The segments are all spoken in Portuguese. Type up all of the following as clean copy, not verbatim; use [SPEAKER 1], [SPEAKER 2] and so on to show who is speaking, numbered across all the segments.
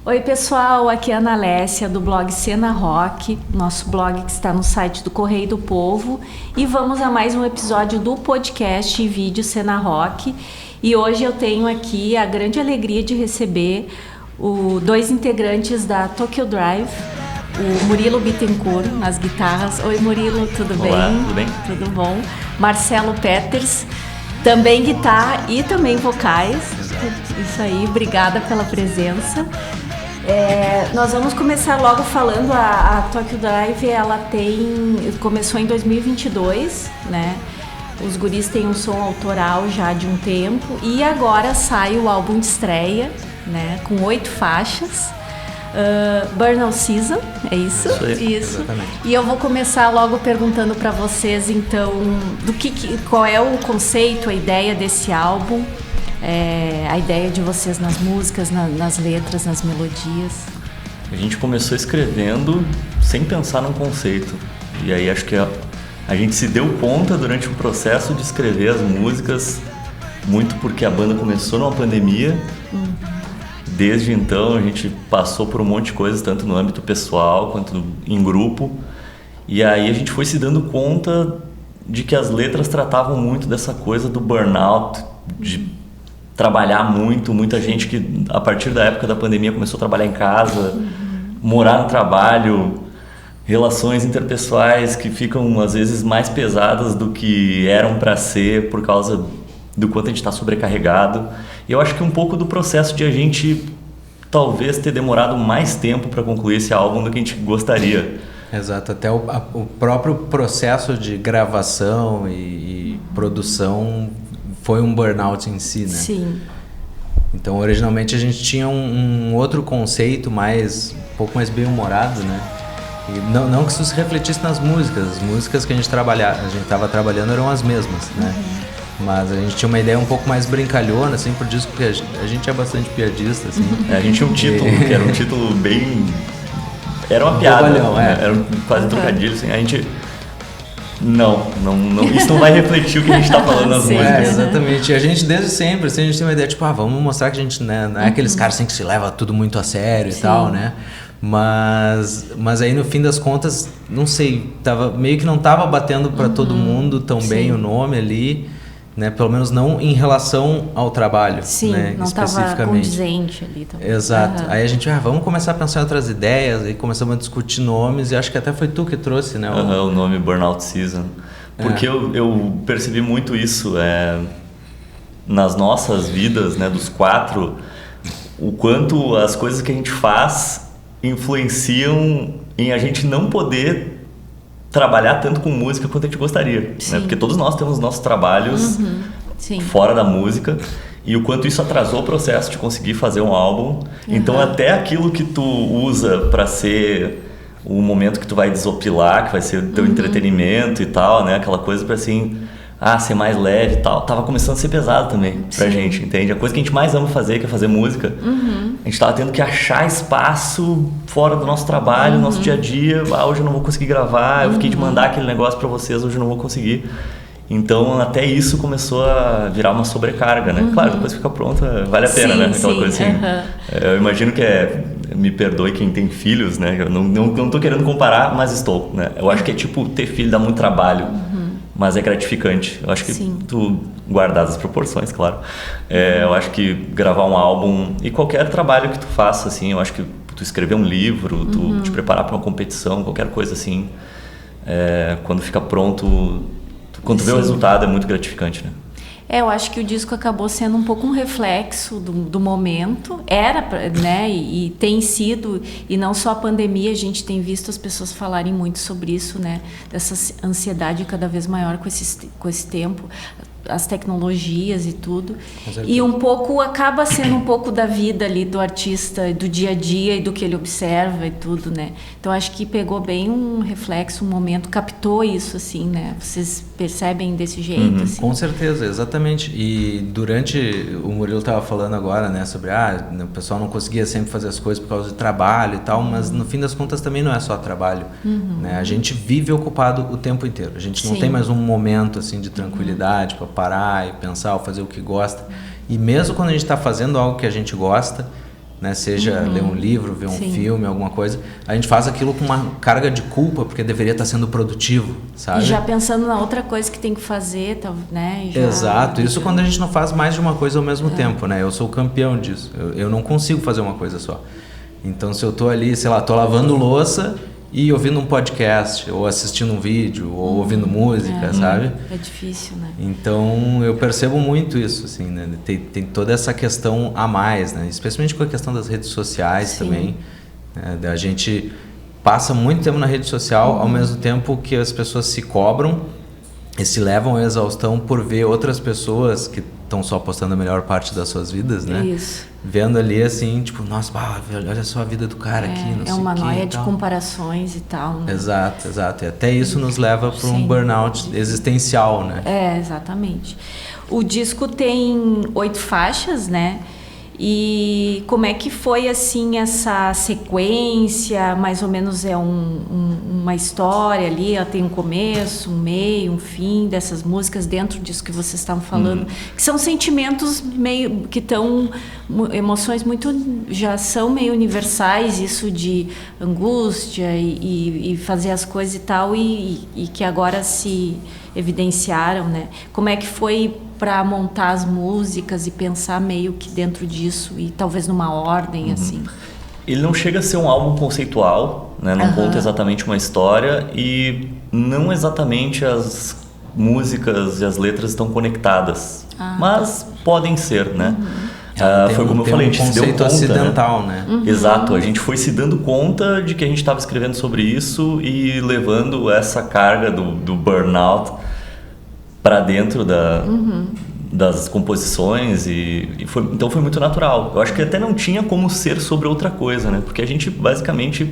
[SPEAKER 1] Oi pessoal, aqui é a Ana Lécia do blog Cena Rock, nosso blog que está no site do Correio do Povo, e vamos a mais um episódio do podcast e vídeo Cena Rock. E hoje eu tenho aqui a grande alegria de receber dois integrantes da Tokyo Drive, o Murilo Bittencourt nas guitarras. Oi Murilo, tudo bem?
[SPEAKER 2] Olá, tudo bem?
[SPEAKER 1] Tudo bom. Marcelo Peters, também guitarra e também vocais. Isso aí, obrigada pela presença. Nós vamos começar logo falando, a Tokyo Drive, começou em 2022, né? Os guris têm um som autoral já de um tempo e agora sai o álbum de estreia, né? Com 8 faixas, Burnout Season, é isso?
[SPEAKER 2] Isso. Exatamente.
[SPEAKER 1] E eu vou começar logo perguntando para vocês, então, qual é o conceito, a ideia desse álbum? A ideia de vocês nas músicas, nas letras, nas melodias.
[SPEAKER 2] A gente começou escrevendo sem pensar num conceito. E aí acho que a gente se deu conta durante o processo de escrever as músicas, muito porque a banda começou numa pandemia. Desde então a gente passou por um monte de coisas, tanto no âmbito pessoal quanto em grupo. E aí a gente foi se dando conta de que as letras tratavam muito dessa coisa do burnout, de trabalhar muito, muita gente que a partir da época da pandemia começou a trabalhar em casa, morar no trabalho, relações interpessoais que ficam às vezes mais pesadas do que eram para ser por causa do quanto a gente está sobrecarregado. E eu acho que um pouco do processo de a gente talvez ter demorado mais tempo para concluir esse álbum do que a gente gostaria.
[SPEAKER 3] Exato, até o próprio processo de gravação e produção foi um burnout em si, né?
[SPEAKER 1] Sim.
[SPEAKER 3] Então, originalmente a gente tinha um outro conceito um pouco mais bem-humorado, né? E não que isso se refletisse nas músicas. As músicas que a gente estava trabalhando eram as mesmas, né? Mas a gente tinha uma ideia um pouco mais brincalhona, assim, por disco, porque a gente é bastante piadista, assim.
[SPEAKER 2] A gente tinha um título, que era um título bem... Era uma piada, né? Era quase trocadilho, assim. A gente... Não, isso não vai refletir o que a gente tá falando nas músicas.
[SPEAKER 3] Exatamente. E a gente desde sempre, assim, a gente tem uma ideia, tipo, vamos mostrar que a gente, né, não é aqueles caras assim que se leva tudo muito a sério. Sim. E tal, né? Mas aí no fim das contas, não sei, meio que não tava batendo para todo mundo tão bem o nome ali, né? Pelo menos não em relação ao trabalho.
[SPEAKER 1] Sim,
[SPEAKER 3] né?
[SPEAKER 1] Não estava condizente ali também.
[SPEAKER 3] Exato. Aí a gente, vamos começar a pensar em outras ideias, aí começamos a discutir nomes, e acho que até foi tu que trouxe, né?
[SPEAKER 2] O nome Burnout Season. Porque eu percebi muito isso nas nossas vidas, né, dos 4, o quanto as coisas que a gente faz influenciam em a gente não poder trabalhar tanto com música quanto a gente gostaria, né? Porque todos nós temos nossos trabalhos fora da música, e o quanto isso atrasou o processo de conseguir fazer um álbum. Então até aquilo que tu usa para ser o momento que tu vai desopilar, que vai ser o teu entretenimento e tal, né? Aquela coisa para assim, ser mais leve e tal, tava começando a ser pesado também pra gente, entende? A coisa que a gente mais ama fazer, que é fazer música, a gente tava tendo que achar espaço fora do nosso trabalho, nosso dia a dia. Hoje eu não vou conseguir gravar, eu fiquei de mandar aquele negócio pra vocês, hoje eu não vou conseguir. Então até isso começou a virar uma sobrecarga, né? Claro, depois que fica pronta, vale a pena, né? Aquela coisa assim. Eu imagino que me perdoe quem tem filhos, né? Eu não tô querendo comparar, mas estou, né? Eu acho que é tipo, ter filho dá muito trabalho. Mas é gratificante. Eu acho que tu, guardadas as proporções, claro. Eu acho que gravar um álbum e qualquer trabalho que tu faça, assim, eu acho que tu escrever um livro, tu te preparar para uma competição, qualquer coisa assim, quando fica pronto, quando tu vê o resultado, é muito gratificante, né?
[SPEAKER 1] Eu acho que o disco acabou sendo um pouco um reflexo do momento, né, e tem sido, e não só a pandemia, a gente tem visto as pessoas falarem muito sobre isso, né, dessa ansiedade cada vez maior com esse tempo, as tecnologias e tudo, e um pouco, acaba sendo um pouco da vida ali do artista, do dia a dia e do que ele observa e tudo, né, então acho que pegou bem um reflexo, um momento, captou isso, assim, né, vocês percebem desse jeito, assim?
[SPEAKER 3] Com certeza, exatamente, e durante, o Murilo estava falando agora, né, sobre, o pessoal não conseguia sempre fazer as coisas por causa de trabalho e tal, mas no fim das contas também não é só trabalho, né, a gente vive ocupado o tempo inteiro, a gente não tem mais um momento, assim, de tranquilidade para parar e pensar ou fazer o que gosta. E mesmo quando a gente está fazendo algo que a gente gosta, né? Seja ler um livro, ver um
[SPEAKER 1] Sim.
[SPEAKER 3] filme, alguma coisa, a gente faz aquilo com uma carga de culpa, porque deveria estar sendo produtivo, sabe?
[SPEAKER 1] E já pensando na outra coisa que tem que fazer, né? E já...
[SPEAKER 3] Exato, isso quando a gente não faz mais de uma coisa ao mesmo tempo, né? Eu sou campeão disso, eu não consigo fazer uma coisa só. Então se eu tô ali, sei lá, tô lavando louça e ouvindo um podcast, ou assistindo um vídeo, ou ouvindo música, sabe?
[SPEAKER 1] É difícil, né?
[SPEAKER 3] Então eu percebo muito isso, assim, né? Tem toda essa questão a mais, né? Especialmente com a questão das redes sociais também. Né? A gente passa muito tempo na rede social, ao mesmo tempo que as pessoas se cobram e se levam à exaustão por ver outras pessoas que estão só postando a melhor parte das suas vidas, né?
[SPEAKER 1] Isso.
[SPEAKER 3] Vendo ali assim, tipo, nossa, olha só a vida do cara aqui, não sei o quê.
[SPEAKER 1] É uma noia de
[SPEAKER 3] tal.
[SPEAKER 1] comparações e tal, né?
[SPEAKER 3] Exato. E até isso nos leva para um burnout existencial, né?
[SPEAKER 1] Exatamente. O disco tem 8 faixas, né? E como é que foi, assim, essa sequência? Mais ou menos é uma história ali, ela tem um começo, um meio, um fim dessas músicas dentro disso que vocês estavam falando, que são sentimentos meio, que estão, emoções muito, já são meio universais, isso de angústia e fazer as coisas e tal, e que agora se evidenciaram, né? Como é que foi para montar as músicas e pensar meio que dentro disso e talvez numa ordem assim?
[SPEAKER 2] Ele não chega a ser um álbum conceitual, né? Não conta exatamente uma história e não exatamente as músicas e as letras estão conectadas, mas podem ser, né? Foi como eu falei, a gente se deu conta,
[SPEAKER 3] acidental, né?
[SPEAKER 2] Exato, a gente foi se dando conta de que a gente estava escrevendo sobre isso e levando essa carga do burnout para dentro das composições então foi muito natural. Eu acho que até não tinha como ser sobre outra coisa, né? Porque a gente basicamente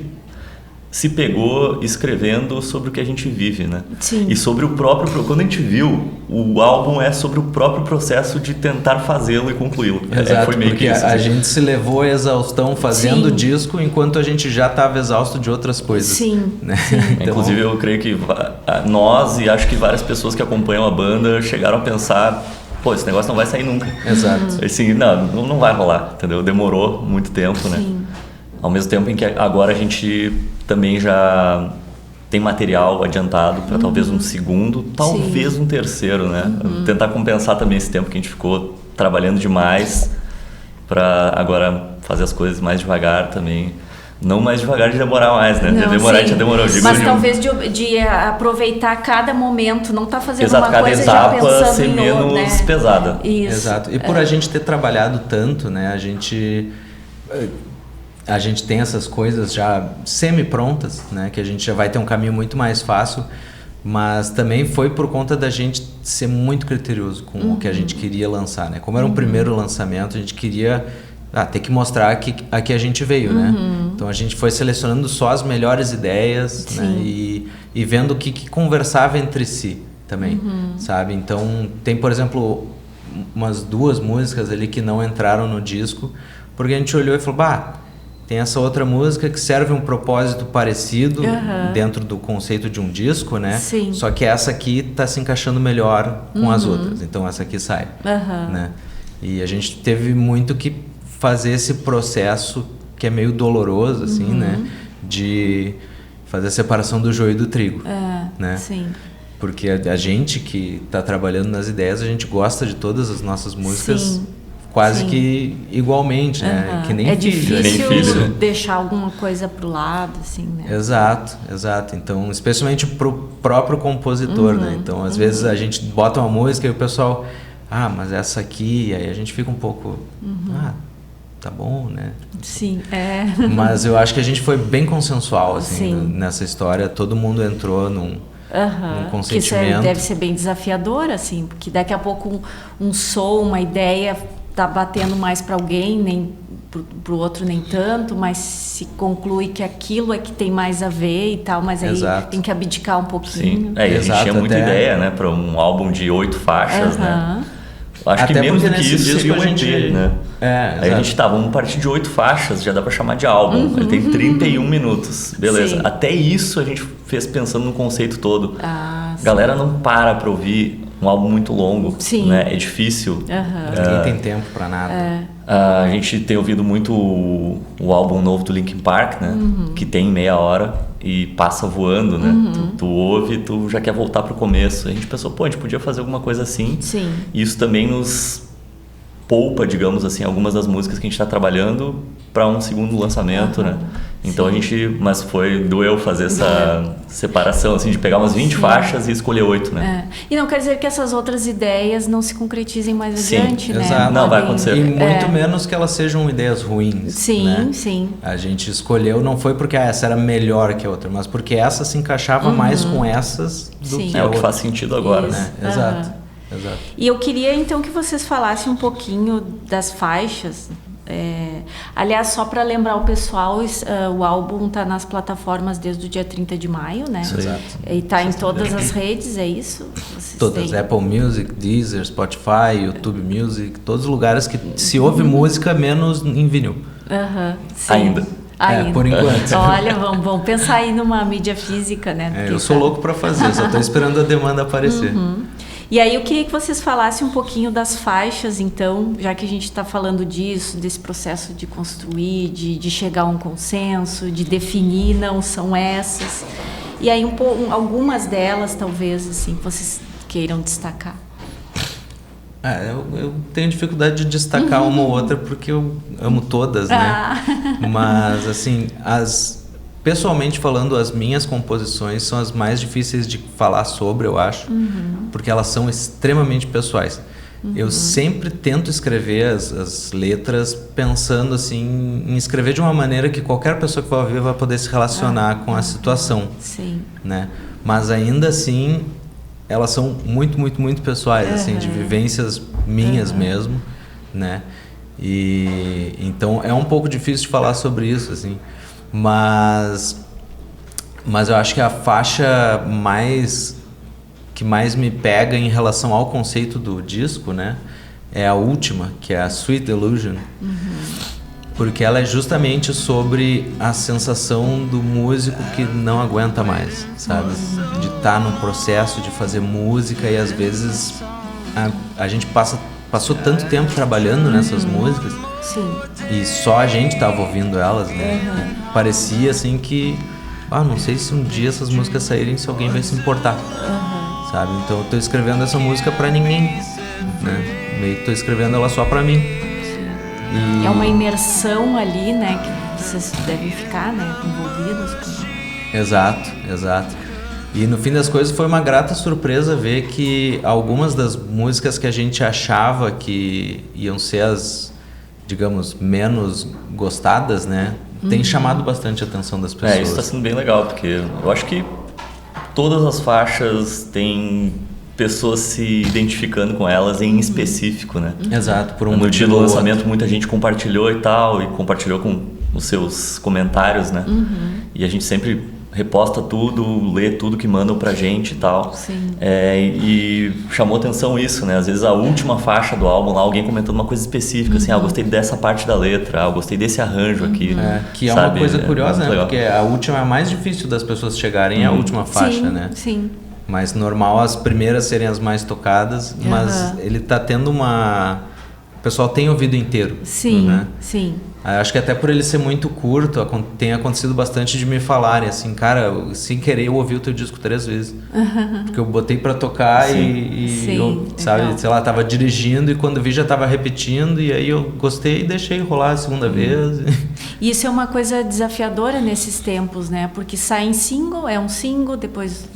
[SPEAKER 2] se pegou escrevendo sobre o que a gente vive, né?
[SPEAKER 1] Sim.
[SPEAKER 2] E sobre o próprio... Quando a gente viu, o álbum é sobre o próprio processo de tentar fazê-lo e concluí-lo.
[SPEAKER 3] Exato,
[SPEAKER 2] foi meio
[SPEAKER 3] porque
[SPEAKER 2] que isso,
[SPEAKER 3] a gente se levou à exaustão fazendo o disco, enquanto a gente já estava exausto de outras coisas.
[SPEAKER 1] Sim.
[SPEAKER 3] Né?
[SPEAKER 1] Sim.
[SPEAKER 3] Então,
[SPEAKER 2] inclusive, eu creio que nós e acho que várias pessoas que acompanham a banda chegaram a pensar, pô, esse negócio não vai sair nunca.
[SPEAKER 3] Exato.
[SPEAKER 2] Assim, não vai rolar, entendeu? Demorou muito tempo, né?
[SPEAKER 1] Sim.
[SPEAKER 2] Ao mesmo tempo em que agora a gente também já tem material adiantado para talvez um segundo, talvez um terceiro, né? Tentar compensar também esse tempo que a gente ficou trabalhando demais para agora fazer as coisas mais devagar também. Não mais devagar de demorar mais, né?
[SPEAKER 1] Não,
[SPEAKER 2] Demorar
[SPEAKER 1] sim.
[SPEAKER 2] já demorou.
[SPEAKER 1] Mas talvez de aproveitar cada momento, não tá fazendo
[SPEAKER 2] Exato,
[SPEAKER 1] uma coisa já
[SPEAKER 2] etapa
[SPEAKER 1] pensando
[SPEAKER 2] ser
[SPEAKER 1] em
[SPEAKER 2] menos
[SPEAKER 1] outra, né?
[SPEAKER 2] pesada.
[SPEAKER 1] Isso.
[SPEAKER 3] Exato. E por a gente ter trabalhado tanto, né? A gente tem essas coisas já semi-prontas, né? Que a gente já vai ter um caminho muito mais fácil, mas também foi por conta da gente ser muito criterioso com o que a gente queria lançar, né? Como era um primeiro lançamento, a gente queria ter que mostrar que aqui a gente veio, né? Então a gente foi selecionando só as melhores ideias, né? E vendo o que conversava entre si também, sabe? Então tem, por exemplo, umas 2 músicas ali que não entraram no disco, porque a gente olhou e falou, tem essa outra música que serve um propósito parecido dentro do conceito de um disco, né?
[SPEAKER 1] Sim.
[SPEAKER 3] Só que essa aqui tá se encaixando melhor com as outras, então essa aqui sai, né? E a gente teve muito que fazer esse processo que é meio doloroso, assim, né? De fazer a separação do joio e do trigo, né?
[SPEAKER 1] Sim.
[SPEAKER 3] Porque a gente que tá trabalhando nas ideias, a gente gosta de todas as nossas músicas quase que igualmente, né? Que nem filho.
[SPEAKER 1] Difícil deixar alguma coisa pro lado, assim, né?
[SPEAKER 3] Exato. Então, especialmente pro próprio compositor, né? Então, às vezes a gente bota uma música e o pessoal, mas essa aqui, aí a gente fica um pouco, tá bom, né?
[SPEAKER 1] Sim,
[SPEAKER 3] Mas eu acho que a gente foi bem consensual, assim, nessa história. Todo mundo entrou num consentimento.
[SPEAKER 1] Que isso deve ser bem desafiador, assim, porque daqui a pouco um som, uma ideia tá batendo mais para alguém, nem pro outro nem tanto, mas se conclui que aquilo é que tem mais a ver e tal, mas aí tem que abdicar um pouquinho.
[SPEAKER 2] Sim, e a gente tinha muita ideia, né, para um álbum de 8 faixas, né? Acho
[SPEAKER 3] Até
[SPEAKER 2] que menos do que isso
[SPEAKER 3] disco
[SPEAKER 2] seria um EP, né? Aí a gente vamos partir de 8 faixas, já dá pra chamar de álbum. Ele tem 31 minutos, beleza.
[SPEAKER 1] Sim.
[SPEAKER 2] Até isso a gente fez pensando no conceito todo. Galera não para pra ouvir um álbum muito longo,
[SPEAKER 1] Sim.
[SPEAKER 2] né? É difícil.
[SPEAKER 3] Ninguém tem tempo pra nada.
[SPEAKER 2] A gente tem ouvido muito o álbum novo do Linkin Park, né? Que tem meia hora e passa voando, né? Tu ouve e tu já quer voltar pro começo. A gente pensou, a gente podia fazer alguma coisa assim.
[SPEAKER 1] Sim.
[SPEAKER 2] E isso também nos poupa, digamos assim, algumas das músicas que a gente está trabalhando para um segundo lançamento, né? Então mas doeu fazer essa separação, assim, de pegar umas 20 faixas e escolher 8, né?
[SPEAKER 1] E não quer dizer que essas outras ideias não se concretizem mais adiante, né?
[SPEAKER 3] Exato.
[SPEAKER 2] Não, vai acontecer.
[SPEAKER 3] E muito menos que elas sejam ideias ruins,
[SPEAKER 1] Sim,
[SPEAKER 3] né?
[SPEAKER 1] sim.
[SPEAKER 3] A gente escolheu, não foi porque essa era melhor que a outra, mas porque essa se encaixava mais com essas do
[SPEAKER 1] Sim.
[SPEAKER 3] que
[SPEAKER 2] É
[SPEAKER 3] a
[SPEAKER 2] o que
[SPEAKER 3] outra.
[SPEAKER 2] faz sentido agora,
[SPEAKER 1] Isso.
[SPEAKER 2] né?
[SPEAKER 3] Exato. Exato.
[SPEAKER 1] E eu queria então que vocês falassem um pouquinho das faixas. Aliás, só para lembrar o pessoal, o álbum está nas plataformas desde o dia 30 de maio, né?
[SPEAKER 3] Exato.
[SPEAKER 1] E está em todas as redes, é isso? Vocês
[SPEAKER 3] Todas,
[SPEAKER 1] têm?
[SPEAKER 3] Apple Music, Deezer, Spotify, YouTube Music, todos os lugares que se ouve música, menos em vinil.
[SPEAKER 1] Sim.
[SPEAKER 2] Ainda.
[SPEAKER 3] Por enquanto.
[SPEAKER 1] Olha, vamos pensar aí numa mídia física, né? Porque
[SPEAKER 3] Eu sou louco para fazer, só tô esperando a demanda aparecer.
[SPEAKER 1] E aí eu queria que vocês falassem um pouquinho das faixas, então, já que a gente está falando disso, desse processo de construir, de chegar a um consenso, de definir, não são essas. E aí algumas delas, talvez, assim, que vocês queiram destacar.
[SPEAKER 3] Eu tenho dificuldade de destacar uma ou outra porque eu amo todas, né? Mas, assim, pessoalmente falando, as minhas composições são as mais difíceis de falar sobre, eu acho, porque elas são extremamente pessoais. Eu sempre tento escrever as letras pensando assim em escrever de uma maneira que qualquer pessoa que for ouvir vai poder se relacionar com a situação,
[SPEAKER 1] Sim.
[SPEAKER 3] né? Mas ainda assim, elas são muito, muito, muito pessoais, assim, de vivências minhas mesmo, né? E então é um pouco difícil de falar sobre isso, assim. Mas eu acho que a faixa que mais me pega em relação ao conceito do disco, né, é a última, que é a Sweet Delusion, porque ela é justamente sobre a sensação do músico que não aguenta mais, sabe, de estar no processo de fazer música e às vezes a gente passou tanto tempo trabalhando nessas músicas.
[SPEAKER 1] Sim.
[SPEAKER 3] E só a gente tava ouvindo elas, né? E parecia assim que... não sei se um dia essas músicas saírem, se alguém vai se importar, sabe? Então eu tô escrevendo essa música pra ninguém, né? Meio que tô escrevendo ela só pra mim.
[SPEAKER 1] É uma imersão ali, né? Que vocês devem ficar, né? Envolvidos com...
[SPEAKER 3] Exato. E no fim das coisas foi uma grata surpresa ver que algumas das músicas que a gente achava que iam ser as, digamos, menos gostadas, né? Tem chamado bastante a atenção das pessoas.
[SPEAKER 2] Isso está sendo bem legal, porque eu acho que todas as faixas têm pessoas se identificando com elas em específico, né?
[SPEAKER 3] Exato, por um
[SPEAKER 2] no dia do
[SPEAKER 3] motivo ou
[SPEAKER 2] lançamento
[SPEAKER 3] outro.
[SPEAKER 2] muita gente compartilhou e tal, e compartilhou com os seus comentários, né? E a gente sempre reposta tudo, lê tudo que mandam pra gente e tal.
[SPEAKER 1] Sim.
[SPEAKER 2] E chamou atenção isso, né? Às vezes a última faixa do álbum lá, alguém comentando uma coisa específica, assim, eu gostei dessa parte da letra, eu gostei desse arranjo aqui.
[SPEAKER 3] Que é
[SPEAKER 2] sabe?
[SPEAKER 3] uma coisa curiosa, né?
[SPEAKER 2] Legal.
[SPEAKER 3] Porque a última é a mais difícil das pessoas chegarem, é a última faixa, né?
[SPEAKER 1] Sim.
[SPEAKER 3] Mas normal as primeiras serem as mais tocadas, mas ele tá tendo uma... O pessoal tem ouvido inteiro.
[SPEAKER 1] Sim,
[SPEAKER 3] né?
[SPEAKER 1] sim.
[SPEAKER 3] Acho que até por ele ser muito curto, tem acontecido bastante de me falarem assim, cara, sem querer eu ouvi o teu disco 3 vezes. Porque eu botei pra tocar e eu, sabe,
[SPEAKER 1] legal.
[SPEAKER 3] sei lá, tava dirigindo e quando vi já tava repetindo e aí eu gostei e deixei rolar a segunda vez.
[SPEAKER 1] E isso é uma coisa desafiadora nesses tempos, né? Porque sai em single, é um single, depois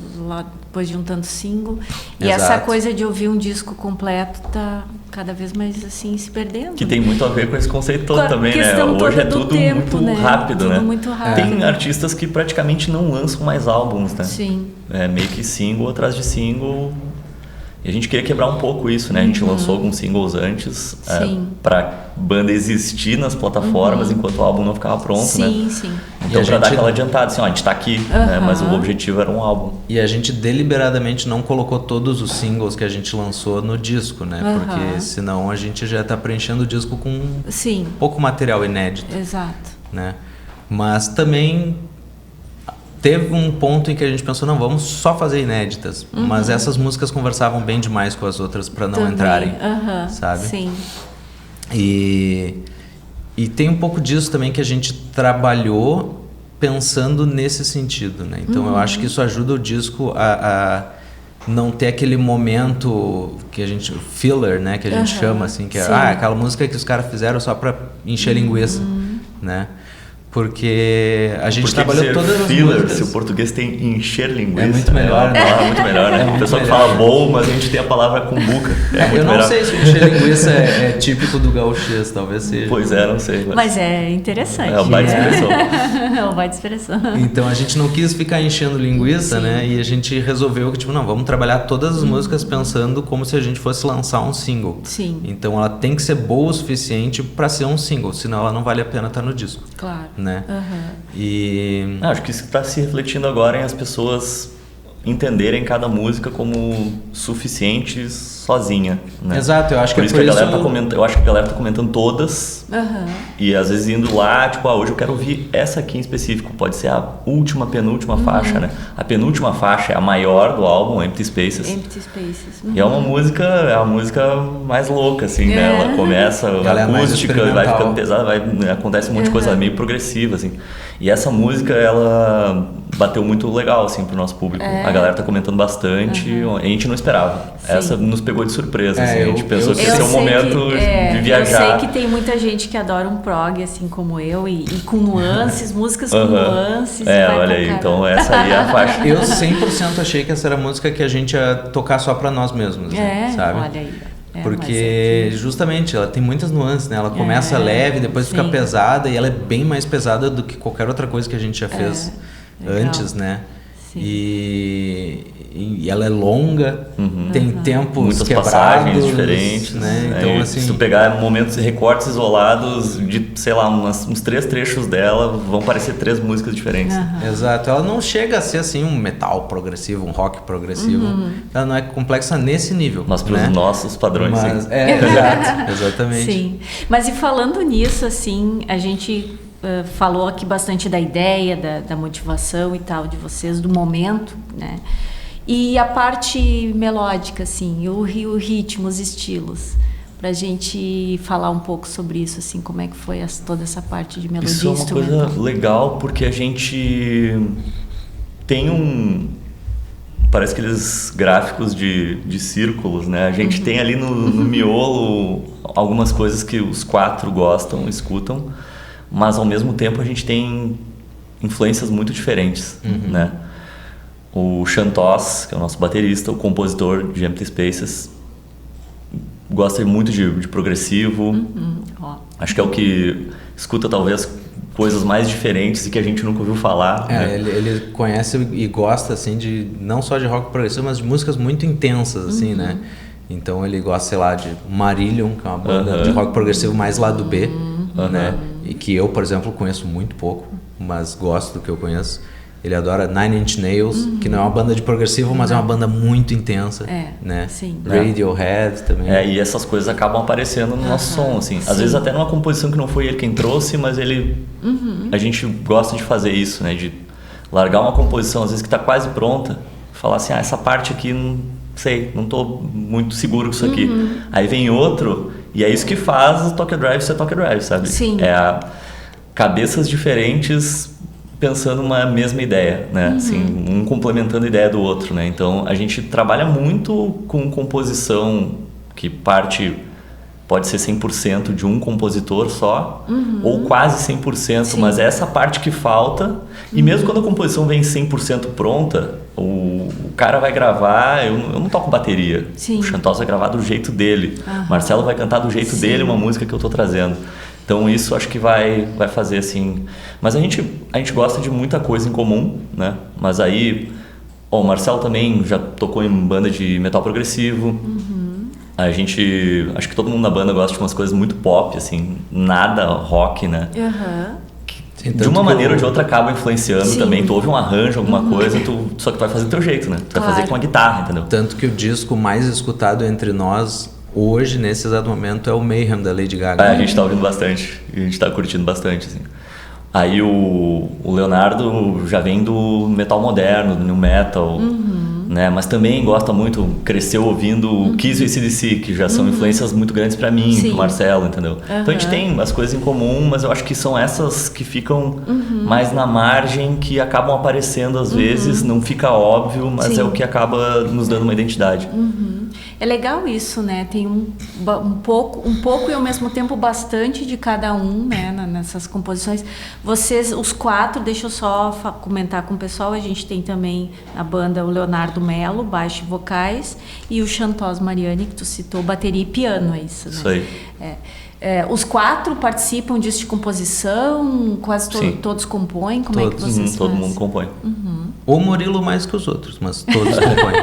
[SPEAKER 1] de um tanto single. E
[SPEAKER 3] Exato.
[SPEAKER 1] essa coisa de ouvir um disco completo tá cada vez mais assim se perdendo.
[SPEAKER 2] Que tem muito a ver com esse conceito todo
[SPEAKER 1] Com a
[SPEAKER 2] também, né?
[SPEAKER 1] questão
[SPEAKER 2] Hoje é
[SPEAKER 1] toda do
[SPEAKER 2] tudo
[SPEAKER 1] tempo,
[SPEAKER 2] muito
[SPEAKER 1] né?
[SPEAKER 2] rápido,
[SPEAKER 1] Tudo
[SPEAKER 2] né?
[SPEAKER 1] muito rápido.
[SPEAKER 2] Tem artistas que praticamente não lançam mais álbuns, né?
[SPEAKER 1] Sim.
[SPEAKER 2] É meio que single atrás de single. E a gente queria quebrar um pouco isso, né? A gente lançou alguns singles antes pra banda existir nas plataformas enquanto o álbum não ficava pronto, né?
[SPEAKER 1] Sim.
[SPEAKER 2] Então
[SPEAKER 3] E a
[SPEAKER 2] pra dar
[SPEAKER 3] gente-
[SPEAKER 2] aquela adiantada, assim, ó, a gente tá aqui, né? Mas o objetivo era um álbum.
[SPEAKER 3] E a gente deliberadamente não colocou todos os singles que a gente lançou no disco, né? Porque senão a gente já tá preenchendo o disco com pouco material inédito,
[SPEAKER 1] Exato.
[SPEAKER 3] né? Mas também teve um ponto em que a gente pensou, não, vamos só fazer inéditas. Mas essas músicas conversavam bem demais com as outras para não entrarem, sabe?
[SPEAKER 1] Sim.
[SPEAKER 3] E tem um pouco disso também que a gente trabalhou pensando nesse sentido, né? Então eu acho que isso ajuda o disco a não ter aquele momento que a gente filler, né, que a gente chama assim, que é aquela música que os caras fizeram só para encher linguiça, né? Porque a gente trabalhou todas as músicas.
[SPEAKER 2] Se o português tem encher linguiça.
[SPEAKER 3] É muito melhor,
[SPEAKER 2] né? É muito melhor, né? O pessoal que fala bom, mas a gente tem a palavra cumbuca.
[SPEAKER 3] Eu não sei se encher linguiça é típico do gauchês, talvez seja.
[SPEAKER 2] Pois é, não sei.
[SPEAKER 1] Mas é interessante.
[SPEAKER 2] É o baita expressão.
[SPEAKER 1] É o baita expressão.
[SPEAKER 3] Então a gente não quis ficar enchendo linguiça, né? E a gente resolveu que, tipo, não, vamos trabalhar todas as músicas pensando como se a gente fosse lançar um single.
[SPEAKER 1] Sim.
[SPEAKER 3] Então ela tem que ser boa o suficiente para ser um single, senão ela não vale a pena estar no disco.
[SPEAKER 1] Claro.
[SPEAKER 3] Né? E
[SPEAKER 2] acho que isso está se refletindo agora em as pessoas entenderem cada música como suficientes sozinha, né?
[SPEAKER 3] Exato, eu acho
[SPEAKER 2] por
[SPEAKER 3] que
[SPEAKER 2] isso
[SPEAKER 3] é
[SPEAKER 2] que
[SPEAKER 3] por
[SPEAKER 2] a galera tá comentando, eu acho que a galera tá comentando todas e às vezes indo lá, tipo, hoje eu quero ouvir essa aqui em específico, pode ser a última, penúltima faixa, né? A penúltima faixa é a maior do álbum, Empty Spaces.
[SPEAKER 1] Empty Spaces.
[SPEAKER 2] E é uma música mais louca, assim, né? Ela começa acústica, vai ficando pesada, acontece um monte de coisa meio progressiva, assim. E essa música, ela bateu muito legal, assim, pro nosso público. A galera tá comentando bastante, a gente não esperava.
[SPEAKER 1] Sim.
[SPEAKER 2] Essa nos pegou de surpresa, assim, a gente pensou que ia ser um
[SPEAKER 1] sei
[SPEAKER 2] momento de viajar.
[SPEAKER 1] Eu sei que tem muita gente que adora um prog, assim como eu, e com nuances, músicas com nuances.
[SPEAKER 2] Olha aí, então essa aí é a faixa.
[SPEAKER 3] Eu 100% achei que essa era a música que a gente ia tocar só pra nós mesmos, assim, sabe?
[SPEAKER 1] Olha aí.
[SPEAKER 3] Porque justamente ela tem muitas nuances, né? Ela começa leve, depois fica pesada, e ela é bem mais pesada do que qualquer outra coisa que a gente já fez antes, né? E ela é longa, tem tempos
[SPEAKER 2] muitas
[SPEAKER 3] quebrados,
[SPEAKER 2] passagens diferentes,
[SPEAKER 3] né? Então, assim,
[SPEAKER 2] se tu pegar momentos, recortes isolados de, sei lá, uns 3 trechos dela, vão parecer 3 músicas diferentes.
[SPEAKER 3] Exato, ela não chega a ser assim um metal progressivo, um rock progressivo, ela não é complexa nesse nível.
[SPEAKER 2] Mas para os nossos padrões, sim.
[SPEAKER 3] Exato, exatamente.
[SPEAKER 1] Sim, mas e falando nisso, assim, a gente falou aqui bastante da ideia, da motivação e tal de vocês, do momento, né? E a parte melódica, assim, o ritmo, os estilos, pra gente falar um pouco sobre isso, assim, como é que foi toda essa parte de melodia
[SPEAKER 2] instrumental. Isso é uma coisa legal, porque a gente tem parece aqueles gráficos de círculos, né? A gente tem ali no miolo algumas coisas que os 4 gostam, escutam, mas ao mesmo tempo a gente tem influências muito diferentes, né? O Chantos, que é o nosso baterista, o compositor de Empty Spaces, gosta muito de progressivo. Acho que é o que escuta talvez coisas mais diferentes e que a gente nunca ouviu falar. Né?
[SPEAKER 3] Ele conhece e gosta assim de não só de rock progressivo, mas de músicas muito intensas, assim, né? Então ele gosta, sei lá, de Marillion, que é uma banda de rock progressivo mais lado B, né? E que eu, por exemplo, conheço muito pouco, mas gosto do que eu conheço. Ele adora Nine Inch Nails, que não é uma banda de progressivo, mas é uma banda muito intensa, né?
[SPEAKER 1] Sim.
[SPEAKER 3] Radiohead também.
[SPEAKER 2] E essas coisas acabam aparecendo no nosso som, assim. Às vezes até numa composição que não foi ele quem trouxe, mas a gente gosta de fazer isso, né? De largar uma composição, às vezes que está quase pronta, falar assim, essa parte aqui, não sei, não estou muito seguro com isso aqui. Aí vem outro, e é isso que faz o Tokyo Drive ser Tokyo Drive, sabe?
[SPEAKER 1] Sim.
[SPEAKER 2] Cabeças diferentes pensando uma mesma ideia, né? Assim, um complementando a ideia do outro, né? Então, a gente trabalha muito com composição que pode ser 100% de um compositor só, ou quase 100%, mas é essa parte que falta. E mesmo quando a composição vem 100% pronta, o cara vai gravar, eu não toco bateria.
[SPEAKER 1] Sim.
[SPEAKER 2] O Chantos vai gravar do jeito dele. Marcelo vai cantar do jeito dele uma música que eu tô trazendo. Então isso acho que vai fazer assim... Mas a gente gosta de muita coisa em comum, né? Mas aí... o Marcelo também já tocou em banda de metal progressivo. A gente... Acho que todo mundo na banda gosta de umas coisas muito pop, assim. Nada rock, né? De uma maneira ou de outra acaba influenciando também. Tu ouve um arranjo, alguma coisa, só que tu vai fazer do teu jeito, né? Tu vai fazer com a guitarra, entendeu?
[SPEAKER 3] Tanto que o disco mais escutado entre nós... Hoje, nesse exato momento, é o Mayhem da Lady Gaga.
[SPEAKER 2] A gente tá ouvindo bastante. A gente tá curtindo bastante, assim. Aí o Leonardo já vem do metal moderno, do new metal, né? Mas também gosta muito, cresceu ouvindo o Kiss e o AC/DC, que já são influências muito grandes para mim,
[SPEAKER 1] Sim.
[SPEAKER 2] pro Marcelo, entendeu? Então a gente tem as coisas em comum, mas eu acho que são essas que ficam mais na margem, que acabam aparecendo às vezes, não fica óbvio, mas
[SPEAKER 1] Sim.
[SPEAKER 2] é o que acaba nos dando uma identidade.
[SPEAKER 1] É legal isso, né? Tem um pouco e ao mesmo tempo bastante de cada um, né? Nessas composições. Vocês, os 4, deixa eu só comentar com o pessoal, a gente tem também na banda o Leonardo Melo, baixo e vocais, e o Xantós Mariani, que tu citou, bateria e piano, é isso, né?
[SPEAKER 2] Isso aí.
[SPEAKER 1] Os 4 participam disso de composição? Quase todos compõem? Como é que vocês
[SPEAKER 2] todo
[SPEAKER 1] fazem?
[SPEAKER 2] mundo compõe.
[SPEAKER 3] O Murilo mais que os outros, mas todos compõem.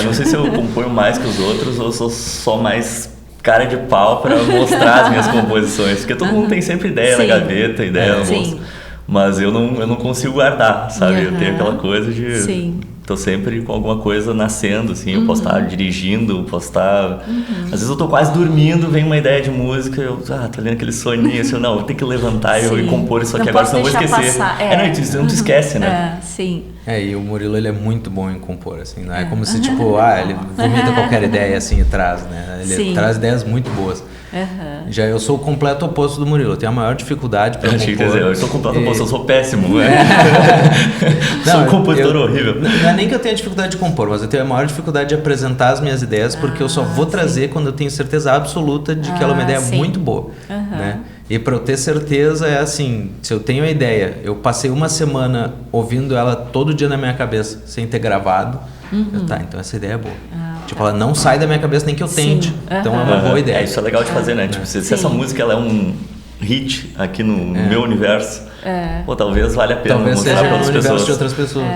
[SPEAKER 2] Não sei se eu componho mais que os outros ou sou só mais cara de pau para mostrar as minhas composições, porque todo mundo tem sempre ideia na gaveta, ideia no bolso, mas eu não consigo guardar, sabe? Eu tenho aquela coisa de...
[SPEAKER 1] Sim.
[SPEAKER 2] Tô sempre com alguma coisa nascendo, assim, eu posso estar dirigindo, posso estar... Às vezes eu tô quase dormindo, vem uma ideia de música, eu, tô lendo aquele soninho, assim, não, eu tenho que levantar e compor isso aqui
[SPEAKER 1] não
[SPEAKER 2] agora, senão eu vou esquecer.
[SPEAKER 1] Passar.
[SPEAKER 2] Não, tu esquece, né?
[SPEAKER 1] Sim.
[SPEAKER 3] E o Murilo, ele é muito bom em compor, assim, não é como se, tipo, ele vomita qualquer ideia, assim, e traz, né? Ele traz ideias muito boas. Já eu sou o completo oposto do Murilo, eu tenho a maior dificuldade para compor.
[SPEAKER 2] Eu sou o completo oposto, eu sou péssimo. Sou um compositor horrível.
[SPEAKER 3] Não é nem que eu tenha dificuldade de compor, mas eu tenho a maior dificuldade de apresentar as minhas ideias, porque eu só vou trazer quando eu tenho certeza absoluta de que ela é uma ideia muito boa, né? E para eu ter certeza é assim, se eu tenho a ideia, eu passei uma semana ouvindo ela todo dia na minha cabeça, sem ter gravado, então essa ideia é boa. Tipo, ela não sai da minha cabeça nem que eu tente. Então é uma boa ideia.
[SPEAKER 2] Isso é legal de fazer, né? Tipo, se essa música ela é um hit aqui no meu universo, talvez valha a pena mostrar para outras pessoas.
[SPEAKER 3] De outras pessoas.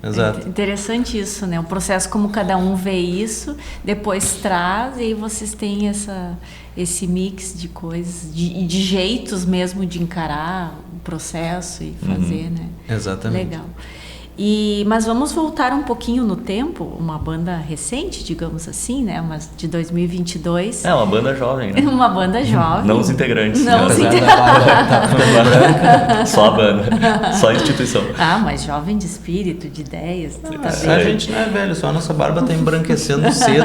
[SPEAKER 3] Exato.
[SPEAKER 1] Interessante isso, né? O processo como cada um vê isso, depois traz e aí vocês têm esse mix de coisas, de jeitos mesmo de encarar o processo e fazer, né?
[SPEAKER 3] Exatamente.
[SPEAKER 1] Legal. Mas vamos voltar um pouquinho no tempo, uma banda recente, digamos assim, né? Mas de 2022.
[SPEAKER 2] Uma banda jovem, né?
[SPEAKER 1] Uma banda jovem.
[SPEAKER 2] Não os integrantes.
[SPEAKER 1] Não os integrantes.
[SPEAKER 2] Só a banda. Só a instituição.
[SPEAKER 1] Mas jovem de espírito, de ideias.
[SPEAKER 3] A gente não é velho, só a nossa barba está embranquecendo cedo.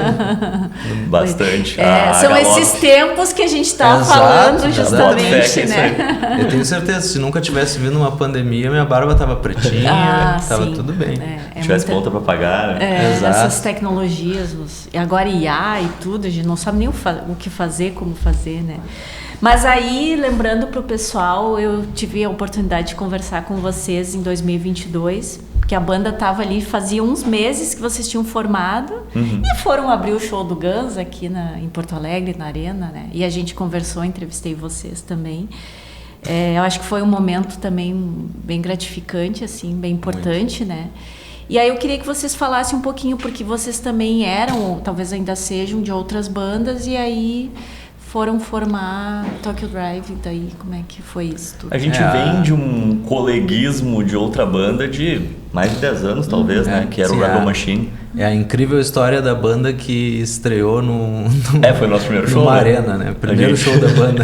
[SPEAKER 2] Bastante.
[SPEAKER 1] São esses tempos que a gente estava falando justamente, né?
[SPEAKER 3] Eu tenho certeza, se nunca tivesse vindo uma pandemia, minha barba estava pretinha, estava tudo bem.
[SPEAKER 2] Se tivesse conta para pagar.
[SPEAKER 1] Essas tecnologias, agora IA e tudo, a gente não sabe nem o que fazer, como fazer, né? Mas aí, lembrando para o pessoal, eu tive a oportunidade de conversar com vocês em 2022, que a banda estava ali, fazia uns meses que vocês tinham formado e foram abrir o show do Guns aqui em Porto Alegre, na Arena, né? E a gente conversou, entrevistei vocês também. Eu acho que foi um momento também bem gratificante, assim, bem importante, né? E aí eu queria que vocês falassem um pouquinho, porque vocês também eram, ou talvez ainda sejam, de outras bandas, e aí foram formar Tokyo Drive, daí como é que foi isso tudo?
[SPEAKER 2] A gente vem de um coleguismo de outra banda de mais de 10 anos, talvez, né? Que era o Rebel Machine.
[SPEAKER 3] É a incrível história da banda que estreou
[SPEAKER 2] foi o nosso primeiro show.
[SPEAKER 3] Numa arena, né? Primeiro show da banda.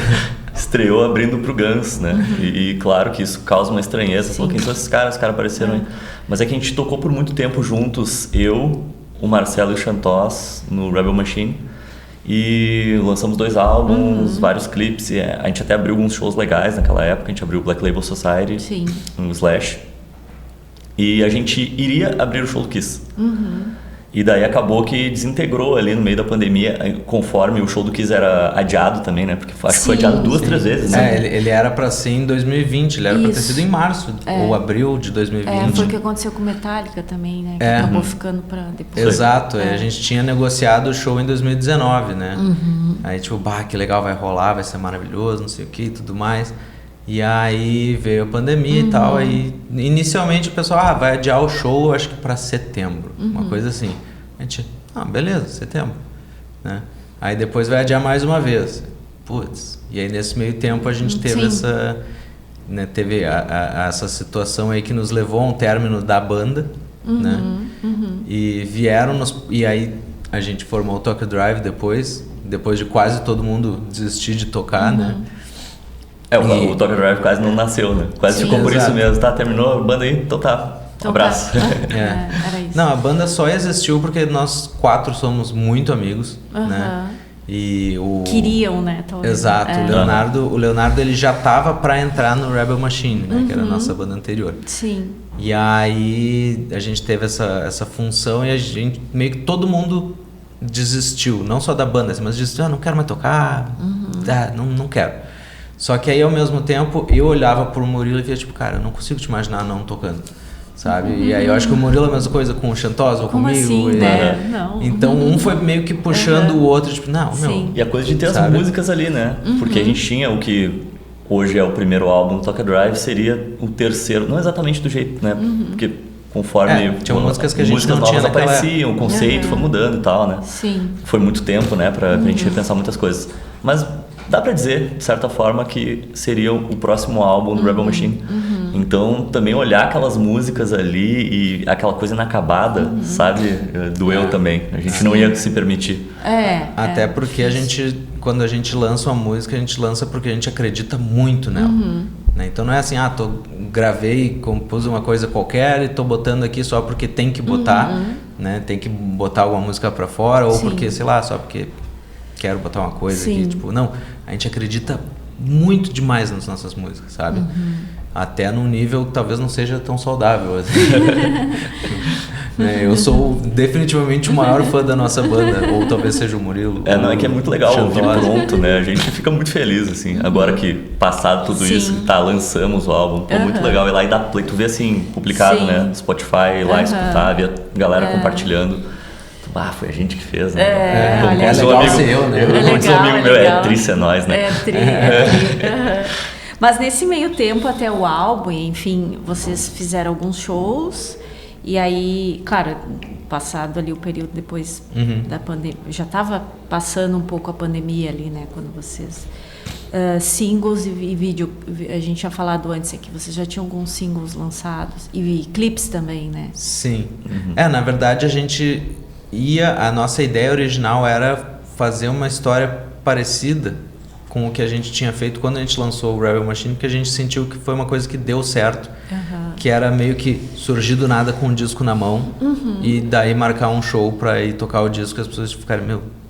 [SPEAKER 2] Estreou abrindo pro Guns, né? E claro que isso causa uma estranheza. Falou, quem são esses caras? Os caras apareceram aí. Mas é que a gente tocou por muito tempo juntos, eu, o Marcelo e o Xantós, no Rebel Machine. E lançamos 2 álbuns, vários clipes. E a gente até abriu alguns shows legais naquela época. A gente abriu o Black Label Society, um Slash. E a gente iria abrir o show do Kiss. E daí acabou que desintegrou ali no meio da pandemia, conforme o show do Kiss era adiado também, né? Porque acho que foi adiado 2, 3 vezes, né?
[SPEAKER 3] Ele era pra ser em 2020, ele era pra ter sido em março ou abril de 2020.
[SPEAKER 1] Foi o que aconteceu com Metallica também, né? Que acabou ficando pra depois.
[SPEAKER 3] Exato, a gente tinha negociado o show em 2019, né? Aí tipo, que legal, vai rolar, vai ser maravilhoso, não sei o que e tudo mais. E aí veio a pandemia e tal, aí inicialmente o pessoal, vai adiar o show, acho que pra setembro, uma coisa assim. A gente, beleza, setembro, né? Aí depois vai adiar mais uma vez. Putz, e aí nesse meio tempo a gente teve essa, né, teve essa situação aí que nos levou a um término da banda, né? E e aí a gente formou o Tokyo Drive depois de quase todo mundo desistir de tocar, né?
[SPEAKER 2] O Tokyo Drive quase não nasceu, né? Quase ficou por isso mesmo. Tá, terminou a banda aí? Então tá.
[SPEAKER 1] Então
[SPEAKER 2] abraço.
[SPEAKER 1] Era isso.
[SPEAKER 3] Não, a banda só existiu porque nós 4 somos muito amigos, né? E
[SPEAKER 1] queriam, né? Talvez.
[SPEAKER 3] Exato. O Leonardo ele já tava para entrar no Rebel Machine, né? Que era a nossa banda anterior.
[SPEAKER 1] Sim.
[SPEAKER 3] E aí a gente teve essa função e a gente meio que todo mundo desistiu, não só da banda, mas desistiu, não quero mais tocar, não quero. Só que aí ao mesmo tempo eu olhava pro Murilo e via tipo, cara, eu não consigo te imaginar não tocando. Sabe? E aí eu acho que o Murilo é a mesma coisa com o Xantosa ou comigo.
[SPEAKER 1] Assim, né? Não.
[SPEAKER 3] Então um foi meio que puxando o outro, tipo, não, meu.
[SPEAKER 2] E a coisa de ter
[SPEAKER 3] sabe?
[SPEAKER 2] as músicas ali, né? Porque a gente tinha o que hoje é o primeiro álbum do Tokyo Drive, seria o terceiro, não exatamente do jeito, né? Porque conforme
[SPEAKER 3] tinha músicas que a gente não tinha naquela...
[SPEAKER 2] apareciam, o conceito foi mudando e tal, né?
[SPEAKER 1] Sim.
[SPEAKER 2] Foi muito tempo, né, pra gente repensar muitas coisas. Mas dá pra dizer, de certa forma, que seria o próximo álbum do Rebel Machine. Então, também olhar aquelas músicas ali e aquela coisa inacabada, sabe? Doeu também. A gente não ia se permitir.
[SPEAKER 3] Até porque a gente, quando a gente lança uma música, a gente lança porque a gente acredita muito nela. Né? Então não é assim, gravei, compus uma coisa qualquer e tô botando aqui só porque tem que botar, né? Tem que botar alguma música pra fora, ou porque, sei lá, só porque quero botar uma coisa aqui. Tipo, não, a gente acredita muito demais nas nossas músicas, sabe? Até num nível que talvez não seja tão saudável. Assim. Eu sou definitivamente o maior fã da nossa banda, ou talvez seja o Murilo.
[SPEAKER 2] Não, é que é muito legal ouvir pronto, né? A gente fica muito feliz, assim, agora que passado tudo isso, lançamos o álbum, muito legal ir lá e dar play, tu vê assim, publicado, né? Spotify, lá escutar, ver a galera compartilhando. Foi a gente que fez, né?
[SPEAKER 3] É legal ser eu, né?
[SPEAKER 2] Como diz um amigo meu, é tri, é nós, né?
[SPEAKER 1] É tri. Mas nesse meio tempo até o álbum, enfim, vocês fizeram alguns shows e aí, claro, passado ali o período depois da pandemia, já estava passando um pouco a pandemia ali, né, quando vocês... singles e vídeo, a gente tinha falado antes aqui, vocês já tinham alguns singles lançados e clipes também, né?
[SPEAKER 3] Sim. Na verdade a nossa ideia original era fazer uma história parecida com o que a gente tinha feito quando a gente lançou o Rebel Machine, porque a gente sentiu que foi uma coisa que deu certo, que era meio que surgir do nada com um disco na mão e daí marcar um show pra ir tocar o disco e as pessoas ficarem,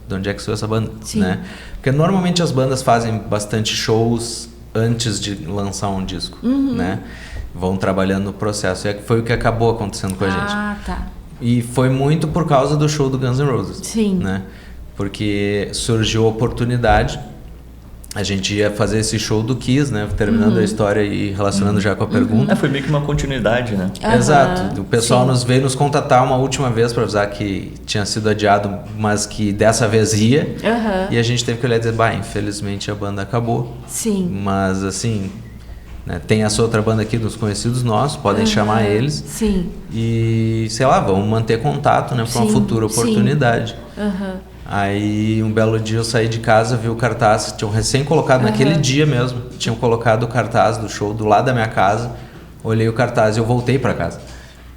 [SPEAKER 3] de onde é que saiu essa banda? Né? Porque normalmente as bandas fazem bastante shows antes de lançar um disco, né? Vão trabalhando no processo, e foi o que acabou acontecendo com a gente.
[SPEAKER 1] Tá.
[SPEAKER 3] E foi muito por causa do show do Guns N' Roses, né? Porque surgiu a oportunidade. A gente ia fazer esse show do Kiss, né? Terminando a história e relacionando já com a pergunta.
[SPEAKER 2] Foi meio que uma continuidade, né?
[SPEAKER 3] Exato. O pessoal nos veio nos contatar uma última vez para avisar que tinha sido adiado, mas que dessa vez ia. E a gente teve que olhar e dizer, infelizmente a banda acabou.
[SPEAKER 1] Sim.
[SPEAKER 3] Mas assim, né, tem essa outra banda aqui dos conhecidos nossos, podem chamar eles.
[SPEAKER 1] Sim.
[SPEAKER 3] E, sei lá, vamos manter contato, né? Para uma futura oportunidade. Aí um belo dia eu saí de casa, vi o cartaz, tinham recém colocado naquele dia mesmo, tinham colocado o cartaz do show do lado da minha casa, olhei o cartaz e eu voltei para casa.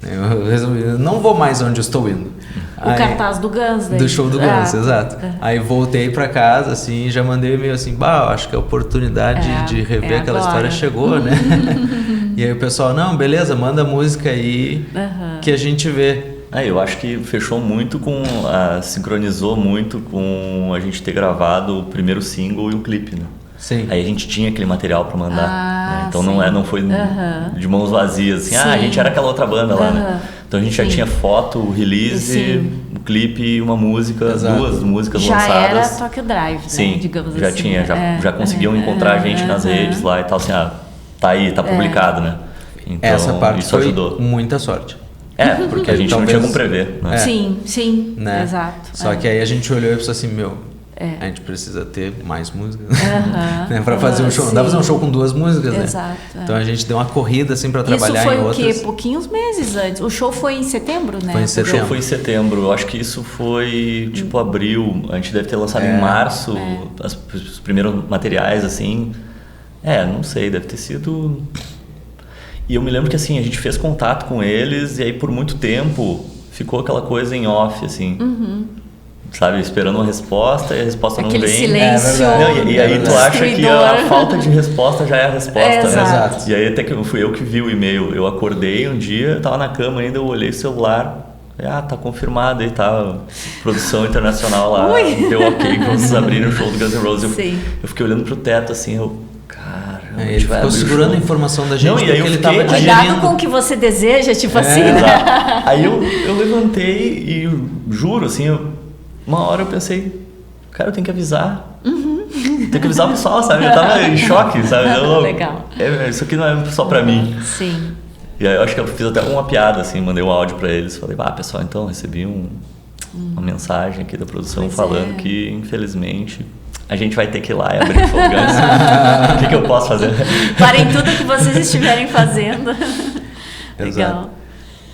[SPEAKER 3] Eu resolvi, não vou mais onde eu estou indo.
[SPEAKER 1] O cartaz do Guns, né?
[SPEAKER 3] Do show do Guns, exato. Aí voltei para casa, assim, e já mandei e-mail assim, acho que a oportunidade de rever aquela história chegou, né? E aí o pessoal, não, beleza, manda a música aí que a gente vê.
[SPEAKER 2] Eu acho que fechou muito com... sincronizou muito com a gente ter gravado o primeiro single e o clipe, né?
[SPEAKER 3] Sim.
[SPEAKER 2] Aí a gente tinha aquele material para mandar, né? Então não foi de mãos vazias, assim, a gente era aquela outra banda lá, né? Então a gente já tinha foto, o release, o clipe e uma música, duas músicas
[SPEAKER 1] já
[SPEAKER 2] lançadas.
[SPEAKER 1] Já era Tokyo Drive, né?
[SPEAKER 2] Sim,
[SPEAKER 1] digamos
[SPEAKER 2] já
[SPEAKER 1] assim.
[SPEAKER 2] tinha, já conseguiam encontrar a gente nas redes lá e tal, assim, tá aí, tá publicado, né? Então
[SPEAKER 3] essa parte
[SPEAKER 2] isso ajudou.
[SPEAKER 3] Muita sorte.
[SPEAKER 2] Porque a gente não tinha como prever, né?
[SPEAKER 1] Sim,
[SPEAKER 3] né?
[SPEAKER 1] Exato.
[SPEAKER 3] Só que aí a gente olhou e pensou assim, a gente precisa ter mais músicas, né? Para fazer um show. Não dá pra fazer um show com 2 músicas, né?
[SPEAKER 1] Exato.
[SPEAKER 3] Então a gente deu uma corrida assim para trabalhar em outras.
[SPEAKER 1] Isso foi o quê? Pouquinhos meses antes. O show foi em setembro, né?
[SPEAKER 3] Foi em setembro.
[SPEAKER 2] O show foi em setembro. Eu acho que isso foi tipo abril. A gente deve ter lançado em março os primeiros materiais, assim. Não sei, deve ter sido... E eu me lembro que assim, a gente fez contato com eles e aí por muito tempo ficou aquela coisa em off, assim. sabe, esperando uma resposta e a resposta
[SPEAKER 1] Aquele
[SPEAKER 2] não vem.
[SPEAKER 1] silêncio.
[SPEAKER 2] Não, e aí tu acha que a falta de resposta já é a resposta, né?
[SPEAKER 1] Exato.
[SPEAKER 2] E aí até que fui eu que vi o e-mail. Eu acordei um dia, eu tava na cama ainda, eu olhei o celular. Tá confirmado aí, tá. Produção internacional lá, deu ok que vocês abriram o show do Guns N' Roses. Eu fiquei olhando pro teto assim,
[SPEAKER 3] ele ficou segurando a informação da gente, porque ele tava
[SPEAKER 1] Cuidado
[SPEAKER 3] digerindo.
[SPEAKER 1] com o que você deseja, tipo assim, né?
[SPEAKER 2] Exato. Aí eu levantei e juro, assim, uma hora eu pensei, cara, eu tenho que avisar. Tem que avisar o pessoal, sabe? Eu tava em choque, sabe?
[SPEAKER 1] Legal.
[SPEAKER 2] Isso aqui não é só pra mim.
[SPEAKER 1] Sim.
[SPEAKER 2] E aí eu acho que eu fiz até uma piada, assim, mandei um áudio pra eles. Falei, pessoal, então, recebi uma mensagem aqui da produção falando que, infelizmente, a gente vai ter que ir lá e abrir o show Guns. O que eu posso fazer?
[SPEAKER 1] Parem tudo que vocês estiverem fazendo. Legal.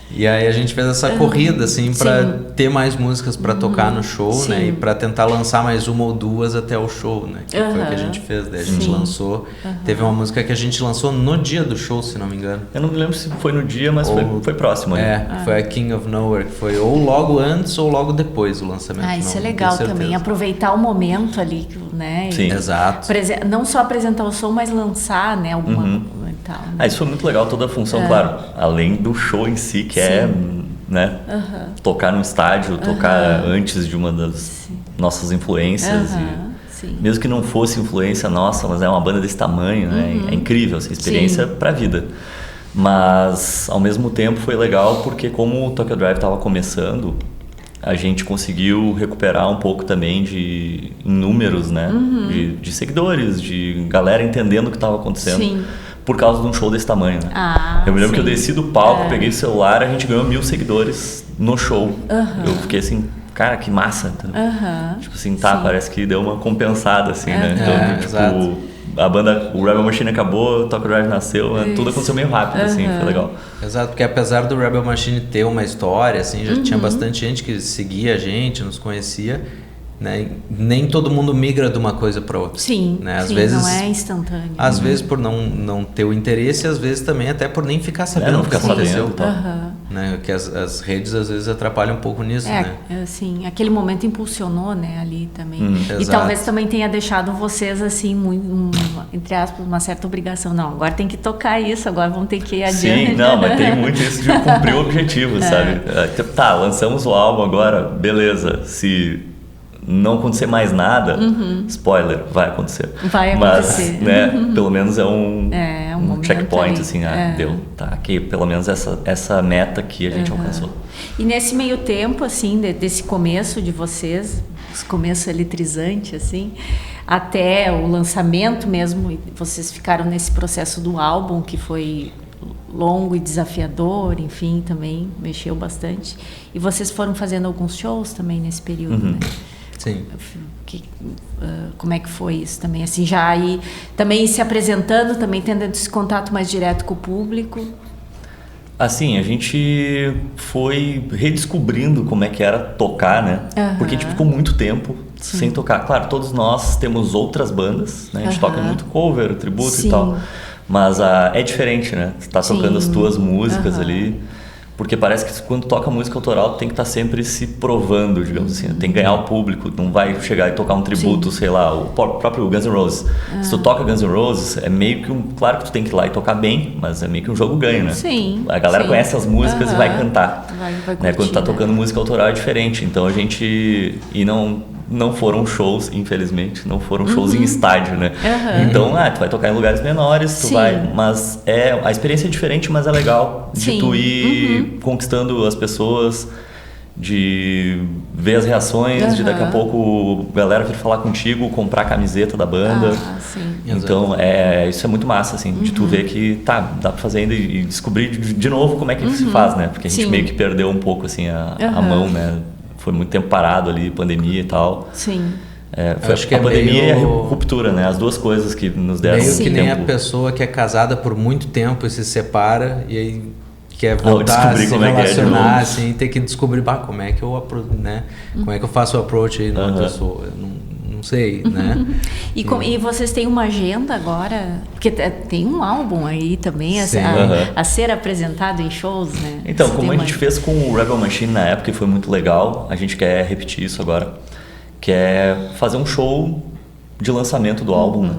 [SPEAKER 3] E aí a gente fez essa corrida, assim, pra ter mais músicas pra tocar no show, né? E pra tentar lançar mais uma ou duas até o show, né? Que foi o que a gente fez. Daí a gente lançou. Teve uma música que a gente lançou no dia do show, se não me engano.
[SPEAKER 2] Eu não me lembro se foi no dia, mas foi próximo ali.
[SPEAKER 3] Foi a King of Nowhere, que foi ou logo antes ou logo depois do lançamento.
[SPEAKER 1] Isso é legal também. Aproveitar o momento ali, né?
[SPEAKER 2] Sim.
[SPEAKER 3] Exato.
[SPEAKER 1] Não só apresentar o som, mas lançar, né? Alguma e tal. Né?
[SPEAKER 2] Isso foi muito legal, toda a função, claro. Além do show em si, que é, né? Tocar no estádio, tocar antes de uma das nossas influências. Mesmo que não fosse influência nossa, mas é uma banda desse tamanho, né? É incrível essa experiência pra vida. Mas, ao mesmo tempo, foi legal porque como o Tokyo Drive estava começando, a gente conseguiu recuperar um pouco também em números, né? De seguidores, de galera entendendo o que estava acontecendo.
[SPEAKER 1] Sim.
[SPEAKER 2] Por causa de um show desse tamanho, né? Eu me lembro que eu desci do palco, peguei o celular, a gente ganhou 1.000 seguidores no show. Eu fiquei assim, cara, que massa. Tipo assim, parece que deu uma compensada, assim, né? Então, a banda, o Rebel Machine acabou, o Tokyo Drive nasceu, tudo aconteceu meio rápido, assim, foi legal.
[SPEAKER 3] Exato, porque apesar do Rebel Machine ter uma história, assim, já tinha bastante gente que seguia a gente, nos conhecia, né? Nem todo mundo migra de uma coisa para outra.
[SPEAKER 1] Sim,
[SPEAKER 3] né? Às vezes,
[SPEAKER 1] não é instantâneo.
[SPEAKER 3] Às vezes por não ter o interesse, às vezes também até por nem ficar sabendo o que aconteceu. Né? Que as redes às vezes atrapalham um pouco nisso, né?
[SPEAKER 1] Assim, aquele momento impulsionou, né, ali também. E
[SPEAKER 3] Exato.
[SPEAKER 1] talvez também tenha deixado vocês assim, muito, entre aspas, uma certa obrigação. Não, agora tem que tocar isso, agora vamos ter que ir adiante.
[SPEAKER 2] Sim, não, mas tem muito isso de cumprir o objetivo, sabe? Tá, lançamos o álbum agora, beleza, se não acontecer mais nada, spoiler, vai acontecer.
[SPEAKER 1] Vai acontecer.
[SPEAKER 2] Mas, né, pelo menos é um checkpoint,
[SPEAKER 1] ali.
[SPEAKER 2] assim, deu. Tá, aqui, pelo menos essa meta aqui a gente alcançou.
[SPEAKER 1] E nesse meio tempo, assim, desse começo de vocês, esse começo eletrizante, assim, até o lançamento mesmo, vocês ficaram nesse processo do álbum, que foi longo e desafiador, enfim, também mexeu bastante. E vocês foram fazendo alguns shows também nesse período, né?
[SPEAKER 3] Sim.
[SPEAKER 1] Como é que foi isso também? Assim, já aí também se apresentando, também tendo esse contato mais direto com o público?
[SPEAKER 2] Assim, a gente foi redescobrindo como é que era tocar, né? Porque a gente ficou muito tempo sem tocar. Claro, todos nós temos outras bandas, né? A gente toca muito cover, tributo e tal. Mas é diferente, né? Você tá tocando as tuas músicas ali. Porque parece que quando toca música autoral tem que estar sempre se provando, digamos assim. Tem que ganhar o público, não vai chegar e tocar um tributo, sei lá, o próprio Guns N' Roses. Se tu toca Guns N' Roses, é meio que claro que tu tem que ir lá e tocar bem, mas é meio que um jogo ganho, né?
[SPEAKER 1] Sim.
[SPEAKER 2] A galera conhece as músicas e vai cantar.
[SPEAKER 1] Vai curtir,
[SPEAKER 2] né? Quando tá tocando música autoral é diferente. Então a gente... Não foram shows, infelizmente, não foram shows em estádio, né? Então, tu vai tocar em lugares menores, tu vai... Mas a experiência é diferente, mas é legal de tu ir conquistando as pessoas, de ver as reações, de daqui a pouco a galera vir falar contigo, comprar a camiseta da banda. Então, isso é muito massa, assim, de tu ver que, dá pra fazer ainda e descobrir de novo como é que se faz, né? Porque a gente meio que perdeu um pouco, assim, a mão, né? Foi muito tempo parado ali, pandemia e tal.
[SPEAKER 1] Sim.
[SPEAKER 2] Foi acho que a pandemia e a ruptura, né? As duas coisas que nos deram
[SPEAKER 3] meio que
[SPEAKER 2] tempo.
[SPEAKER 3] nem a pessoa que é casada por muito tempo e se separa e aí quer voltar a se relacionar, assim, ter que descobrir como é que eu, né? Como é que eu faço o approach aí numa pessoa. Eu não sei, né?
[SPEAKER 1] E vocês têm uma agenda agora? Porque tem um álbum aí também a ser apresentado em shows, né?
[SPEAKER 2] Então, como a gente fez com o Rebel Machine na época, e foi muito legal, a gente quer repetir isso agora. que é fazer um show de lançamento do álbum, né?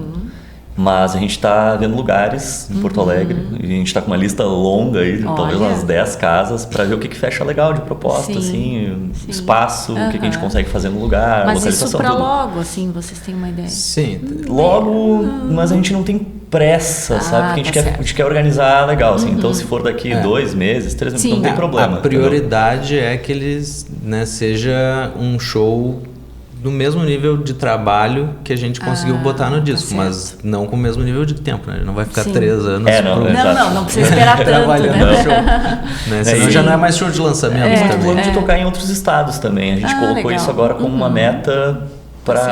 [SPEAKER 2] Mas a gente está vendo lugares em Porto Alegre, e a gente está com uma lista longa aí, talvez umas 10 casas, para ver o que fecha legal de proposta, assim, espaço, o que a gente consegue fazer no lugar,
[SPEAKER 1] mas
[SPEAKER 2] localização,
[SPEAKER 1] isso para
[SPEAKER 2] tudo.
[SPEAKER 1] logo, assim, vocês têm uma ideia?
[SPEAKER 3] Sim.
[SPEAKER 2] Logo, mas a gente não tem pressa, sabe? Porque a gente quer organizar legal, assim. Então, se for daqui 2 meses, 3 meses, não tem problema.
[SPEAKER 3] A prioridade é que eles, né, seja um show do mesmo nível de trabalho que a gente conseguiu botar no disco, mas não com o mesmo nível de tempo, né? Não vai ficar 3 anos
[SPEAKER 1] não precisa esperar tanto,
[SPEAKER 3] trabalhando
[SPEAKER 1] né?
[SPEAKER 3] no show. Né? Senão já não é mais show de lançamento também.
[SPEAKER 2] Plano de tocar em outros estados também. A gente colocou
[SPEAKER 1] legal.
[SPEAKER 2] isso agora como uma meta,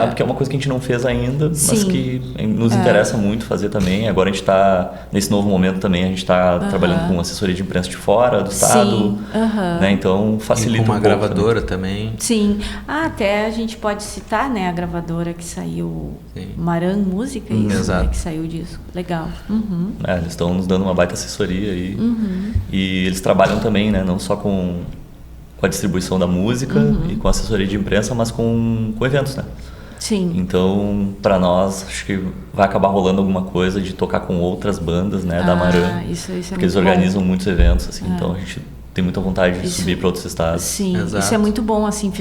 [SPEAKER 2] porque é uma coisa que a gente não fez ainda, mas que nos interessa muito fazer também. Agora a gente está, nesse novo momento também, a gente está trabalhando com assessoria de imprensa de fora do estado, né? Então facilita
[SPEAKER 3] e com uma
[SPEAKER 2] um pouco
[SPEAKER 3] gravadora também.
[SPEAKER 1] Sim. Até a gente pode citar, né, a gravadora que saiu, Maran Música, isso, né, que saiu disso. Legal.
[SPEAKER 2] Eles estão nos dando uma baita assessoria aí. E eles trabalham também, né, não só com a distribuição da música e com a assessoria de imprensa, mas com eventos, né?
[SPEAKER 1] Sim.
[SPEAKER 2] Então, para nós, acho que vai acabar rolando alguma coisa de tocar com outras bandas, né, da Maran.
[SPEAKER 1] Isso é
[SPEAKER 2] porque eles organizam muitos eventos, assim, então a gente tem muita vontade de subir para outros estados.
[SPEAKER 1] Sim, isso é muito bom, assim,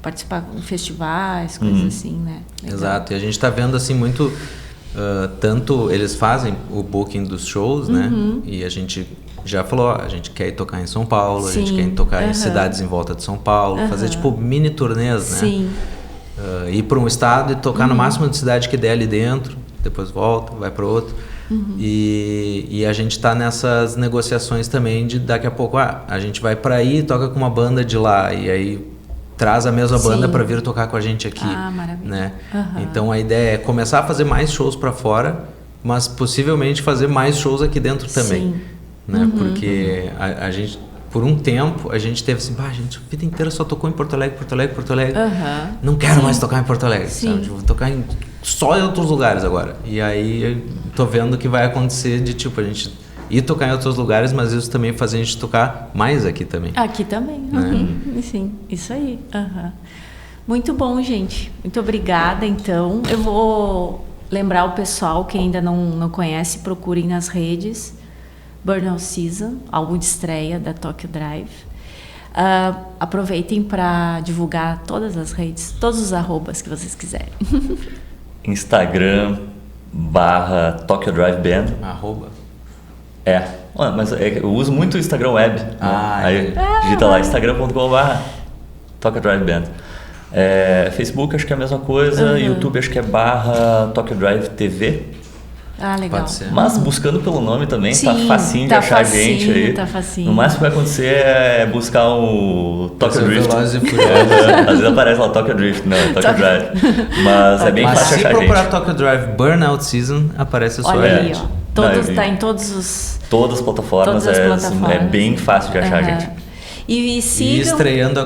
[SPEAKER 1] participar em festivais, coisas assim, né? Legal.
[SPEAKER 3] Exato, e a gente está vendo, assim, muito... tanto eles fazem o booking dos shows, né? E a gente já falou, a gente quer ir tocar em São Paulo, a gente quer ir tocar em cidades em volta de São Paulo, fazer tipo mini turnês, né?
[SPEAKER 1] Sim.
[SPEAKER 3] Ir para um estado e tocar no máximo de cidade que der ali dentro, depois volta, vai para outro. E a gente está nessas negociações também de daqui a pouco, a gente vai para aí, toca com uma banda de lá, e aí traz a mesma banda para vir tocar com a gente aqui,
[SPEAKER 1] maravilha.
[SPEAKER 3] né? Então a ideia é começar a fazer mais shows para fora, mas possivelmente fazer mais shows aqui dentro também, né? Porque a gente, por um tempo, a gente teve assim, a gente a vida inteira só tocou em Porto Alegre, não quero mais tocar em Porto Alegre, sabe? Vou tocar só em outros lugares agora. E aí eu tô vendo que vai acontecer de tipo, a gente ir tocar em outros lugares, mas isso também faz a gente tocar mais aqui também.
[SPEAKER 1] Aqui também, sim, isso aí. Muito bom, gente. Muito obrigada, então. Eu vou lembrar o pessoal que ainda não conhece, procurem nas redes. Burnout Season, álbum de estreia da Tokyo Drive. Aproveitem para divulgar todas as redes, todos os arrobas que vocês quiserem.
[SPEAKER 2] Instagram /Tokyo Drive Band.
[SPEAKER 3] Arroba?
[SPEAKER 2] Mas eu uso muito o Instagram Web. Aí digita lá, instagram.com/Tokyo Drive Band. Facebook acho que é a mesma coisa, YouTube acho que é /Tokyo Drive TV.
[SPEAKER 1] Legal.
[SPEAKER 3] Pode ser.
[SPEAKER 2] Mas buscando pelo nome também,
[SPEAKER 1] Sim,
[SPEAKER 2] tá facinho de achar a gente aí.
[SPEAKER 1] Tá facinho.
[SPEAKER 2] No máximo que vai acontecer é buscar o Tokyo Drift.
[SPEAKER 3] Às
[SPEAKER 2] vezes aparece lá Tokyo Drift, não, é Tokyo Drive. Mas é bem fácil de achar a gente.
[SPEAKER 3] Se procurar Tokyo Drive Burnout Season, aparece a sua
[SPEAKER 1] gente.
[SPEAKER 3] Olha aí,
[SPEAKER 1] tá em todas as
[SPEAKER 2] plataformas, é bem fácil de achar a gente.
[SPEAKER 1] E sigam...
[SPEAKER 3] E estreando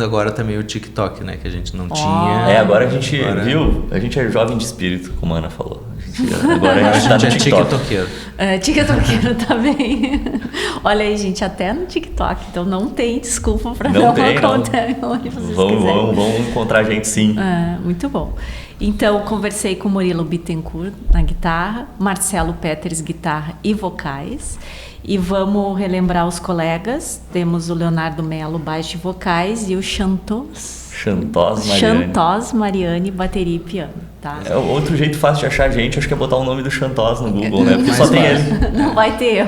[SPEAKER 3] agora também o TikTok, né? Que a gente não tinha.
[SPEAKER 2] Agora a gente, viu? A gente é jovem de espírito, como a Ana falou. Agora a gente tá no TikTok.
[SPEAKER 3] TikTokeiro.
[SPEAKER 1] TikTokeiro também. Olha aí, gente, até no TikTok. Então não tem desculpa para não encontrar onde vocês quiserem.
[SPEAKER 2] Vão encontrar a gente, sim.
[SPEAKER 1] Muito bom. Então, conversei com Murilo Bittencourt na guitarra, Marcelo Peters, guitarra e vocais. E vamos relembrar os colegas. Temos o Leonardo Melo, baixo e vocais, e o Xantós Mariani, bateria e piano. Tá?
[SPEAKER 2] Outro jeito fácil de achar a gente, acho que é botar o nome do Xantós no Google, né? Porque só tem ele.
[SPEAKER 1] Não vai ter.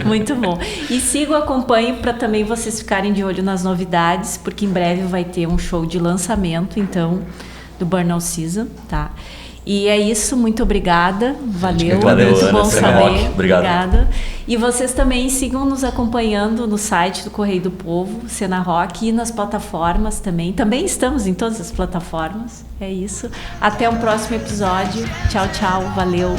[SPEAKER 1] Muito bom. E sigam, acompanhem para também vocês ficarem de olho nas novidades, porque em breve vai ter um show de lançamento, então, do Burnout Season, tá? E é isso, muito obrigada, valeu, muito
[SPEAKER 2] Ana,
[SPEAKER 1] bom saber.
[SPEAKER 2] Obrigada.
[SPEAKER 1] E vocês também sigam nos acompanhando no site do Correio do Povo, Cena Rock, e nas plataformas também. Também estamos em todas as plataformas, é isso. Até um próximo episódio. Tchau, tchau, valeu.